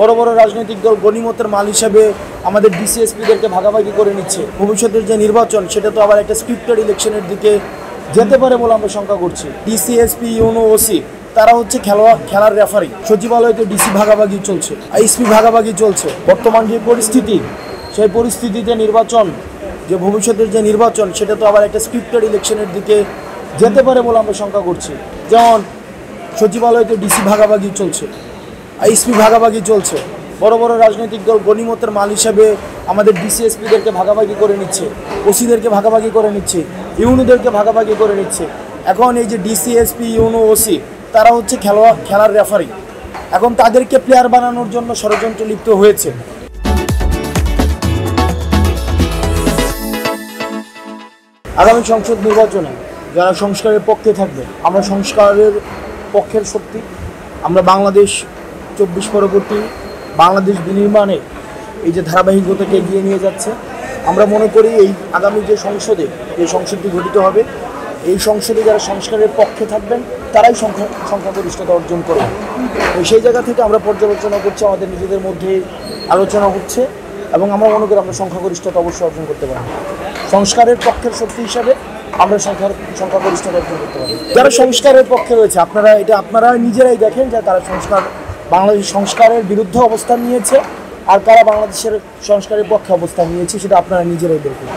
বড় বড় রাজনৈতিক দল গণিমতের মাল হিসেবে আমাদের ডিসিএসপিদেরকে ভাগাভাগি করে নিচ্ছে। ভবিষ্যতের যে নির্বাচন সেটা তো আবার একটা স্ক্রিপ্টেড ইলেকশনের দিকে যেতে পারে বলে আমরা শঙ্কা করছি। ডিসিএসপি, ইউনো, ওসি তারা হচ্ছে খেলার রেফারি। সচিবালয়তে ডিসি ভাগাভাগি চলছে, আইএসপি ভাগাভাগি চলছে। বর্তমান যে পরিস্থিতি, সেই পরিস্থিতিতে নির্বাচন, যে ভবিষ্যতের যে নির্বাচন সেটা তো আবার একটা স্ক্রিপ্টেড ইলেকশনের দিকে যেতে পারে বলে আমরা শঙ্কা করছি। যেমন সচিবালয়তে ডিসি ভাগাভাগি চলছে, আইএসপি ভাগাভাগি চলছে। বড় বড় রাজনৈতিক দল গণিমতের মাল হিসাবে আমাদের ডিসিএসপিদেরকে ভাগাভাগি করে নিচ্ছে, ওসিদেরকে ভাগাভাগি করে নিচ্ছে, ইউনোদেরকে ভাগাভাগি করে নিচ্ছে। এখন এই যে ডিসিএসপি, ইউনো, ওসি তারা হচ্ছে খেলার রেফারি। এখন তাদেরকে প্লেয়ার বানানোর জন্য ষড়যন্ত্র লিপ্ত হয়েছে। আগামী সংসদ নির্বাচনে যারা সংস্কারের পক্ষে থাকবে, আমরা সংস্কারের পক্ষের শক্তি। আমরা বাংলাদেশ 24 পরবর্তী বাংলাদেশ বিনির্মাণে এই যে ধারাবাহিকতাকে এগিয়ে নিয়ে যাচ্ছে। আমরা মনে করি এই আগামী যে সংসদটি গঠিত হবে, এই সংসদে যারা সংস্কারের পক্ষে থাকবেন তারাই সংখ্যাগরিষ্ঠতা অর্জন করবেন। সেই জায়গা থেকে আমরা পর্যালোচনা করছি, আমাদের নিজেদের মধ্যে আলোচনা হচ্ছে এবং আমরা মনে করি আমরা সংখ্যাগরিষ্ঠতা অবশ্যই অর্জন করতে পারি। সংস্কারের পক্ষের শক্তি হিসাবে আমরা সংখ্যাগরিষ্ঠতা অর্জন করতে পারি। যারা সংস্কারের পক্ষে রয়েছে, আপনারা নিজেরাই দেখেন যে তারা বাংলাদেশ সংস্কারের বিরুদ্ধে অবস্থান নিয়েছে আর কারা বাংলাদেশের সংস্কারের পক্ষে অবস্থান নিয়েছে, সেটা আপনারা নিজেরাই দেখেন।